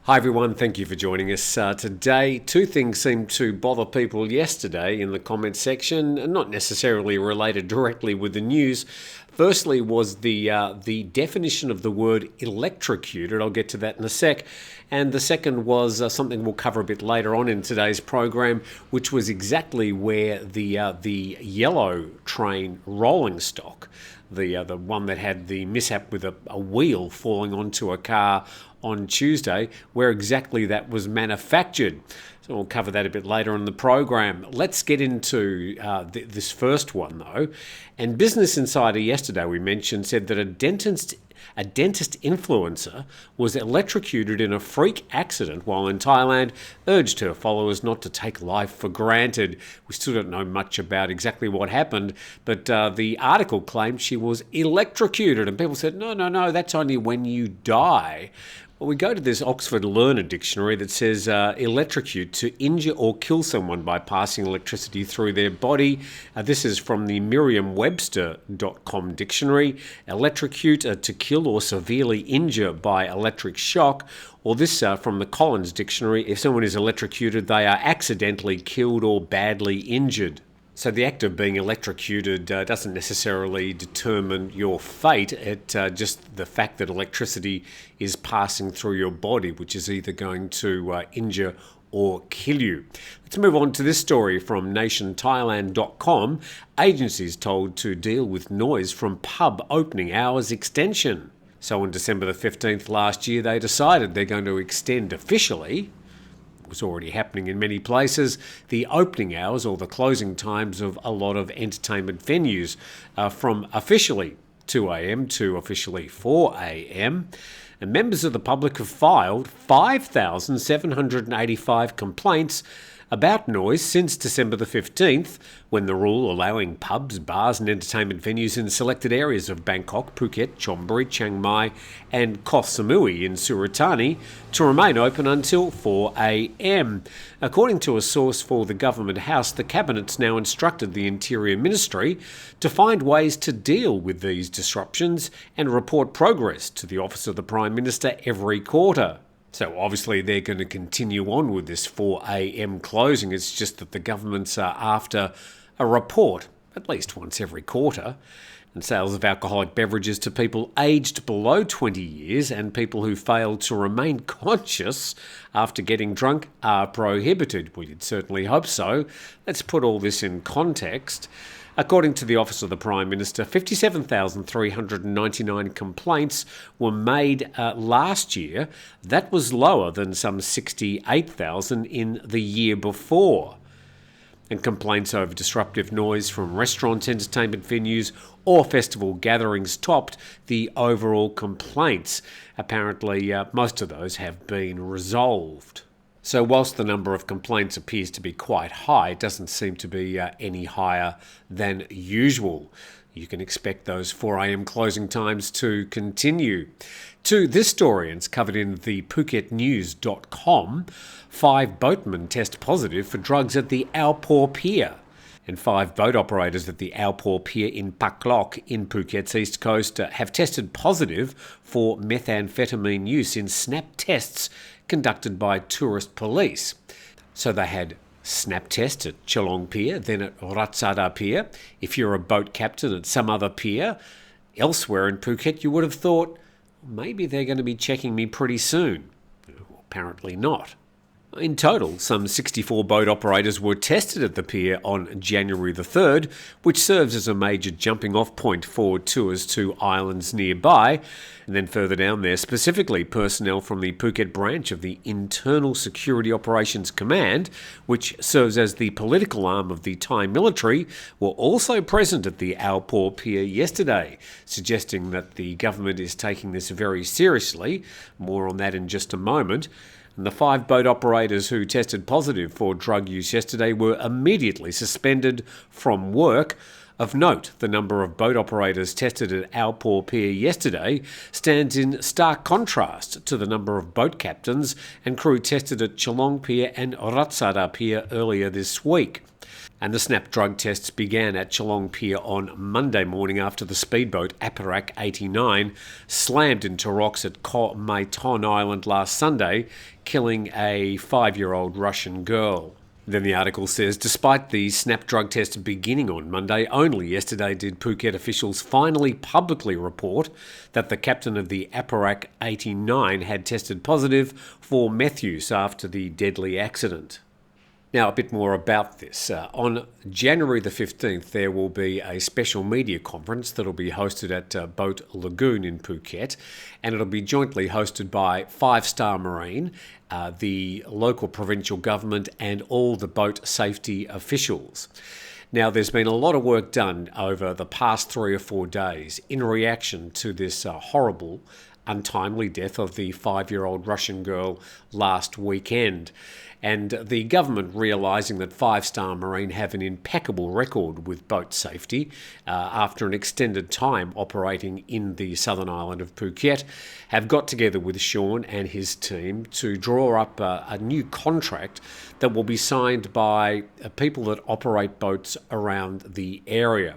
Hi everyone, thank you for joining us today. Two things seemed to bother people yesterday in the comments section, not necessarily related directly with the news. Firstly was the definition of the word electrocuted. I'll get to that in a sec. And the second was something we'll cover a bit later on in today's program, which was exactly where the yellow train rolling stock, the one that had the mishap with a wheel falling onto a car on Tuesday, where exactly that was manufactured. So we'll cover that a bit later in the program. Let's get into this first one, though. And Business Insider yesterday, we mentioned, said that a dentist influencer was electrocuted in a freak accident while in Thailand, urged her followers not to take life for granted. We still don't know much about exactly what happened, but the article claimed she was electrocuted, and people said, no, that's only when you die. Well, we go to this Oxford Learner Dictionary that says electrocute, to injure or kill someone by passing electricity through their body. This is from the Merriam-Webster.com dictionary. Electrocute, to kill or severely injure by electric shock. Or this from the Collins Dictionary, if someone is electrocuted, they are accidentally killed or badly injured. So the act of being electrocuted doesn't necessarily determine your fate. It just the fact that electricity is passing through your body, which is either going to injure or kill you. Let's move on to this story from nationthailand.com. Agencies told to deal with noise from pub opening hours extension. So on December the 15th last year, they decided they're going to extend officially, was already happening in many places, the opening hours or the closing times of a lot of entertainment venues from officially 2 a.m. to officially 4 a.m. And members of the public have filed 5,785 complaints about noise since December the 15th, when the rule allowing pubs, bars and entertainment venues in selected areas of Bangkok, Phuket, Chonburi, Chiang Mai and Koh Samui in Suratani to remain open until 4 a.m. According to a source for the Government House, the Cabinet's now instructed the Interior Ministry to find ways to deal with these disruptions and report progress to the Office of the Prime Minister every quarter. So obviously they're going to continue on with this 4 a.m. closing. It's just that the government's after a report, at least once every quarter. And sales of alcoholic beverages to people aged below 20 years and people who fail to remain conscious after getting drunk are prohibited. Well, you'd certainly hope so. Let's put all this in context. According to the Office of the Prime Minister, 57,399 complaints were made last year. That was lower than some 68,000 in the year before. And complaints over disruptive noise from restaurants, entertainment venues or festival gatherings topped the overall complaints. Apparently, most of those have been resolved. So whilst the number of complaints appears to be quite high, it doesn't seem to be any higher than usual. You can expect those 4 a.m. closing times to continue. To this story, and it's covered in the PhuketNews.com, 5 boatmen test positive for drugs at the Alpore Pier. And 5 boat operators at the Alpore Pier in Pak Lok in Phuket's east coast have tested positive for methamphetamine use in snap tests conducted by tourist police. So they had snap tests at Chelong Pier, then at Ratsada Pier. If you're a boat captain at some other pier elsewhere in Phuket, you would have thought, maybe they're going to be checking me pretty soon. Apparently not. In total, some 64 boat operators were tested at the pier on January the 3rd, which serves as a major jumping-off point for tours to islands nearby. And then further down there, specifically personnel from the Phuket branch of the Internal Security Operations Command, which serves as the political arm of the Thai military, were also present at the Alpore Pier yesterday, suggesting that the government is taking this very seriously. More on that in just a moment. And the 5 boat operators who tested positive for drug use yesterday were immediately suspended from work. Of note, the number of boat operators tested at Alpore Pier yesterday stands in stark contrast to the number of boat captains and crew tested at Chelong Pier and Ratsada Pier earlier this week. And the snap drug tests began at Geelong Pier on Monday morning after the speedboat Aparak 89 slammed into rocks at Koh Mai Ton Island last Sunday, killing a 5-year-old Russian girl. Then the article says, despite the snap drug test beginning on Monday, only yesterday did Phuket officials finally publicly report that the captain of the Aparak 89 had tested positive for meth use after the deadly accident. Now, a bit more about this. On January the 15th, there will be a special media conference that will be hosted at Boat Lagoon in Phuket, and it'll be jointly hosted by 5 Star Marine, the local provincial government, and all the boat safety officials. Now, there's been a lot of work done over the past 3 or 4 days in reaction to this horrible, untimely death of the 5-year-old Russian girl last weekend. And the government, realising that 5 Star Marine have an impeccable record with boat safety after an extended time operating in the southern island of Phuket, have got together with Sean and his team to draw up a new contract that will be signed by people that operate boats around the area.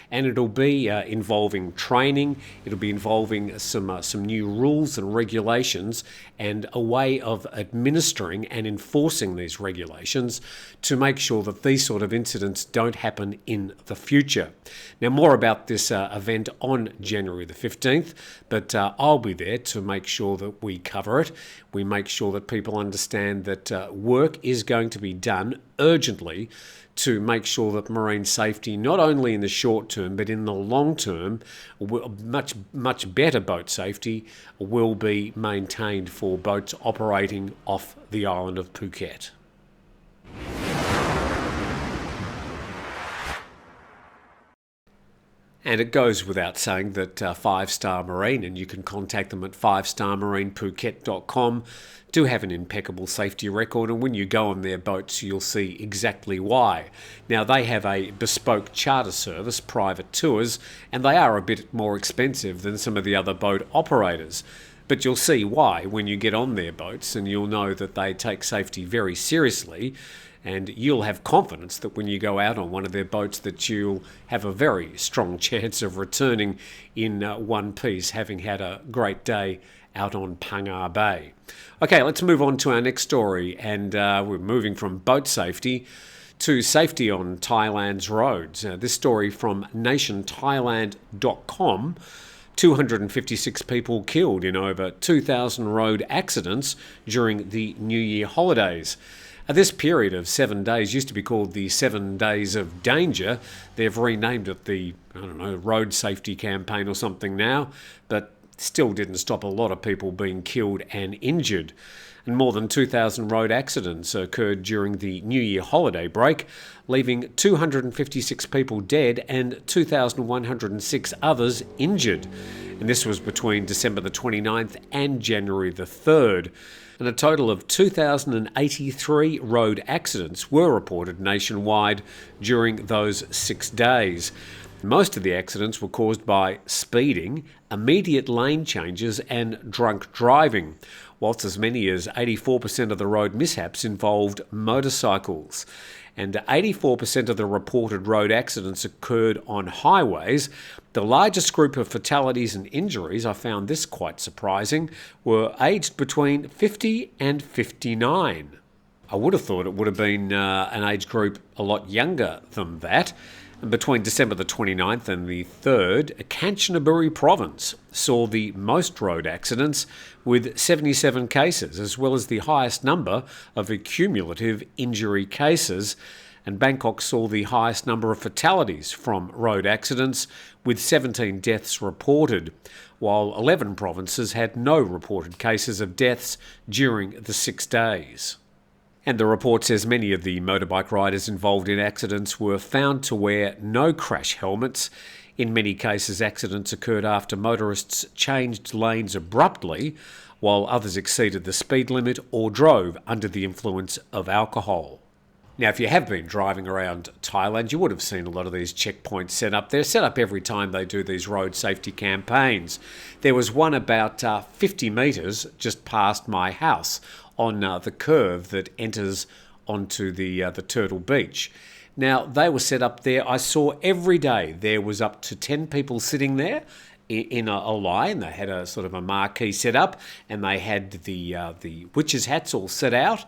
And it'll be involving training, it'll be involving some new rules and regulations and a way of administering and enforcing these regulations to make sure that these sort of incidents don't happen in the future. Now, more about this event on January the 15th, but I'll be there to make sure that we cover it. We make sure that people understand that work is going to be done urgently to make sure that marine safety, not only in the short term, but in the long term, much better boat safety will be maintained for boats operating off the island of Phuket. And it goes without saying that 5 Star Marine, and you can contact them at 5starmarinephuket.com, do have an impeccable safety record, and when you go on their boats you'll see exactly why. Now, they have a bespoke charter service, private tours, and they are a bit more expensive than some of the other boat operators. But you'll see why when you get on their boats, and you'll know that they take safety very seriously. And you'll have confidence that when you go out on one of their boats that you'll have a very strong chance of returning in one piece, having had a great day out on Phang Nga Bay. Okay, let's move on to our next story, and we're moving from boat safety to safety on Thailand's roads. This story from nationthailand.com. 256 people killed in over 2,000 road accidents during the New Year holidays. This period of 7 days used to be called the 7 Days of Danger. They've renamed it the, Road Safety Campaign or something now, but still didn't stop a lot of people being killed and injured. And more than 2,000 road accidents occurred during the New Year holiday break, leaving 256 people dead and 2,106 others injured. And this was between December the 29th and January the 3rd. And a total of 2,083 road accidents were reported nationwide during those 6 days. Most of the accidents were caused by speeding, immediate lane changes and drunk driving, whilst as many as 84% of the road mishaps involved motorcycles. And 84% of the reported road accidents occurred on highways. The largest group of fatalities and injuries, I found this quite surprising, were aged between 50 and 59. I would have thought it would have been an age group a lot younger than that. And between December the 29th and the 3rd, Kanchanaburi province saw the most road accidents with 77 cases, as well as the highest number of cumulative injury cases. And Bangkok saw the highest number of fatalities from road accidents, with 17 deaths reported, while 11 provinces had no reported cases of deaths during the 6 days. And the report says many of the motorbike riders involved in accidents were found to wear no crash helmets. In many cases, accidents occurred after motorists changed lanes abruptly, while others exceeded the speed limit or drove under the influence of alcohol. Now, if you have been driving around Thailand, you would have seen a lot of these checkpoints set up. They're set up every time they do these road safety campaigns. There was one about 50 metres just past my house on the curve that enters onto the Turtle Beach. Now, they were set up there. I saw every day there was up to 10 people sitting there in a line. They had a sort of a marquee set up, and they had the witches' hats all set out.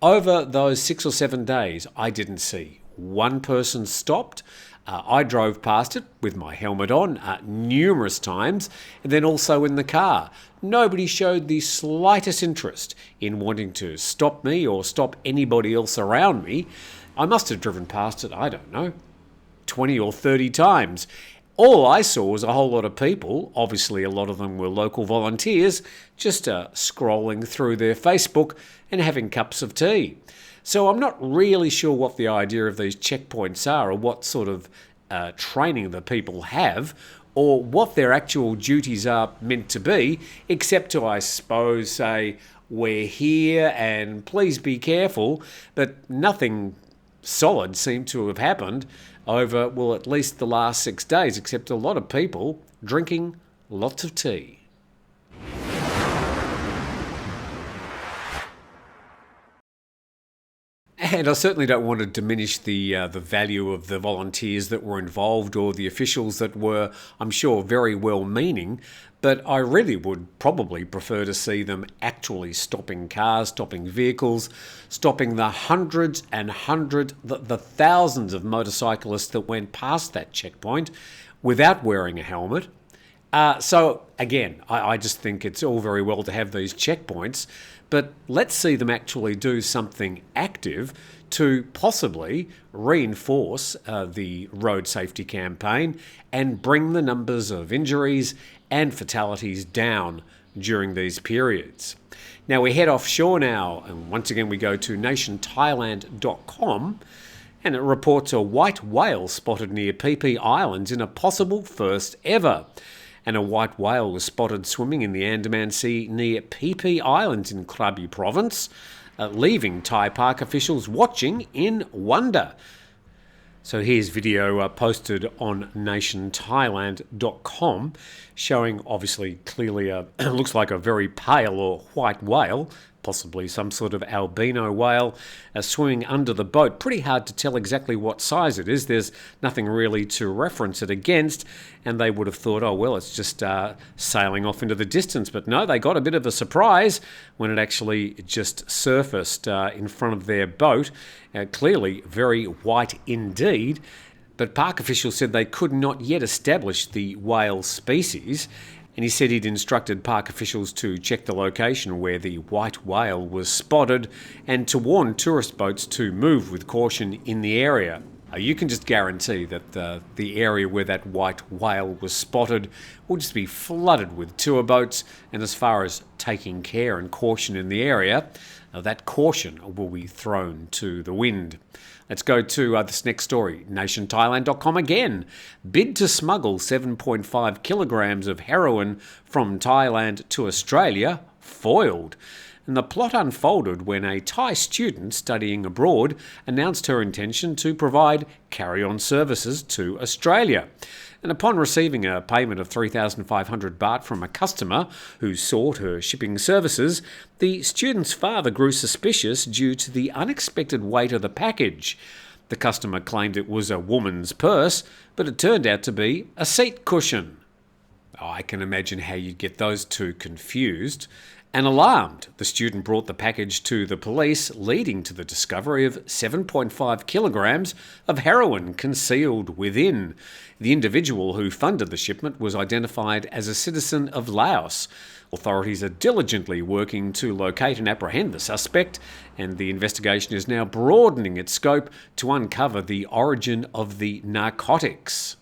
Over those 6 or 7 days, I didn't see one person stopped. I drove past it with my helmet on numerous times, and then also in the car. Nobody showed the slightest interest in wanting to stop me or stop anybody else around me. I must have driven past it, I don't know, 20 or 30 times. All I saw was a whole lot of people, obviously a lot of them were local volunteers, just scrolling through their Facebook and having cups of tea. So I'm not really sure what the idea of these checkpoints are, or what sort of training the people have, or what their actual duties are meant to be, except to, I suppose, say, we're here and please be careful, but nothing solid seemed to have happened over, well, at least the last 6 days, except a lot of people drinking lots of tea. And I certainly don't want to diminish the value of the volunteers that were involved or the officials that were, I'm sure, very well-meaning, but I really would probably prefer to see them actually stopping cars, stopping vehicles, stopping the the thousands of motorcyclists that went past that checkpoint without wearing a helmet. So, again, I just think it's all very well to have these checkpoints, but let's see them actually do something active to possibly reinforce the road safety campaign and bring the numbers of injuries and fatalities down during these periods. Now we head offshore now, and once again we go to nationthailand.com, and it reports a white whale spotted near Phi Phi Islands in a possible first ever. And a white whale was spotted swimming in the Andaman Sea near Phi Phi Islands in Krabi province, leaving Thai park officials watching in wonder. So here's video posted on nationthailand.com showing obviously clearly looks like a very pale or white whale, possibly some sort of albino whale, swimming under the boat. Pretty hard to tell exactly what size it is. There's nothing really to reference it against, and they would have thought, oh, well, it's just sailing off into the distance. But no, they got a bit of a surprise when it actually just surfaced in front of their boat. Clearly very white indeed. But park officials said they could not yet establish the whale species, and he said he'd instructed park officials to check the location where the white whale was spotted and to warn tourist boats to move with caution in the area. You can just guarantee that the area where that white whale was spotted will just be flooded with tour boats, and as far as taking care and caution in the area, that caution will be thrown to the wind. Let's go to this next story. nationthailand.com again. Bid to smuggle 7.5 kilograms of heroin from Thailand to Australia foiled. And the plot unfolded when a Thai student studying abroad announced her intention to provide carry-on services to Australia. And upon receiving a payment of 3,500 baht from a customer who sought her shipping services, the student's father grew suspicious due to the unexpected weight of the package. The customer claimed it was a woman's purse, but it turned out to be a seat cushion. I can imagine how you'd get those two confused. And alarmed, the student brought the package to the police, leading to the discovery of 7.5 kilograms of heroin concealed within. The individual who funded the shipment was identified as a citizen of Laos. Authorities are diligently working to locate and apprehend the suspect, and the investigation is now broadening its scope to uncover the origin of the narcotics.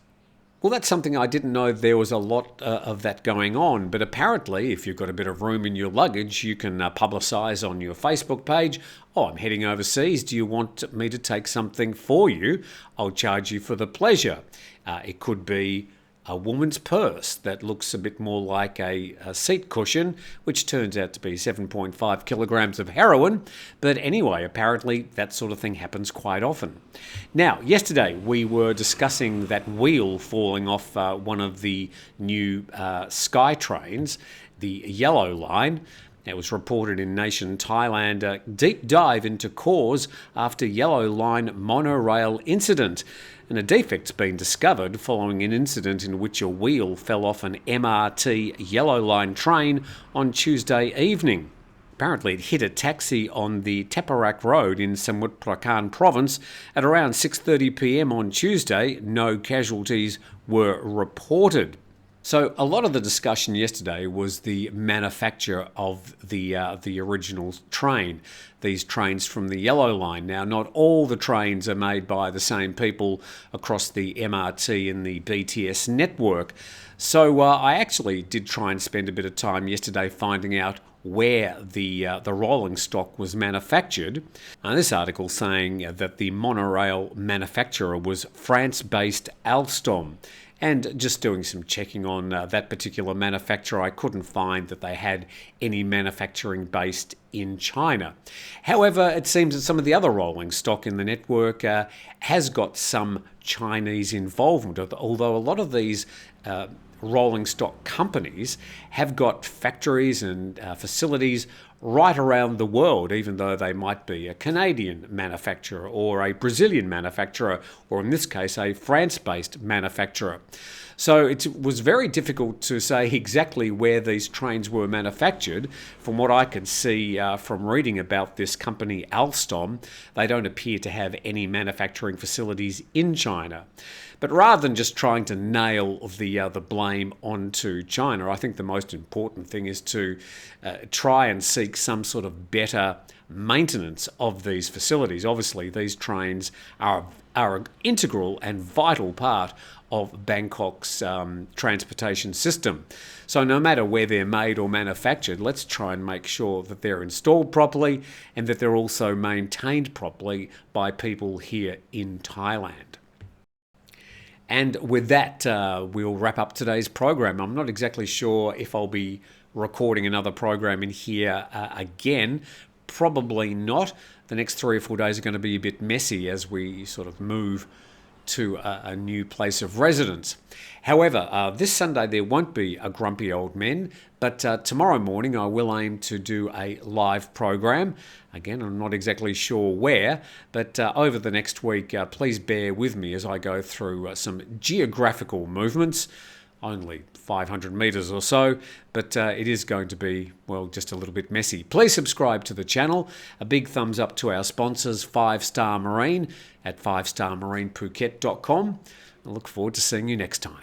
Well, that's something I didn't know there was a lot of that going on, but apparently if you've got a bit of room in your luggage, you can publicise on your Facebook page, oh, I'm heading overseas, do you want me to take something for you? I'll charge you for the pleasure. It could be a woman's purse that looks a bit more like a seat cushion, which turns out to be 7.5 kilograms of heroin. But anyway, apparently that sort of thing happens quite often. Now, yesterday we were discussing that wheel falling off one of the new Sky trains, the yellow line. It was reported in Nation Thailand, a deep dive into cause after Yellow Line monorail incident. And a defect's been discovered following an incident in which a wheel fell off an MRT Yellow Line train on Tuesday evening. Apparently, it hit a taxi on the Teparak Road in Samut Prakan province at around 6:30 p.m. on Tuesday. No casualties were reported. So a lot of the discussion yesterday was the manufacture of the original train, these trains from the Yellow Line. Now, not all the trains are made by the same people across the MRT and the BTS network. So I actually did try and spend a bit of time yesterday finding out where the rolling stock was manufactured. This article saying that the monorail manufacturer was France-based Alstom. And just doing some checking on that particular manufacturer, I couldn't find that they had any manufacturing based in China. However, it seems that some of the other rolling stock in the network has got some Chinese involvement, although a lot of these rolling stock companies have got factories and facilities right around the world, even though they might be a Canadian manufacturer or a Brazilian manufacturer, or in this case, a France-based manufacturer. So it was very difficult to say exactly where these trains were manufactured. From what I could see from reading about this company Alstom, they don't appear to have any manufacturing facilities in China. But rather than just trying to nail the blame onto China, I think the most important thing is to try and seek some sort of better maintenance of these facilities. Obviously, these trains are an integral and vital part of Bangkok's transportation system. So no matter where they're made or manufactured, let's try and make sure that they're installed properly and that they're also maintained properly by people here in Thailand. And with that, we'll wrap up today's program. I'm not exactly sure if I'll be recording another program in here again. Probably not. The next 3 or 4 days are going to be a bit messy as we sort of move to a new place of residence. However, this Sunday there won't be a Grumpy Old Men, but tomorrow morning I will aim to do a live program. Again, I'm not exactly sure where, but over the next week, please bear with me as I go through some geographical movements. Only 500 metres or so, but it is going to be, well, just a little bit messy. Please subscribe to the channel. A big thumbs up to our sponsors, 5-Star Marine at 5starmarinephuket.com. I look forward to seeing you next time.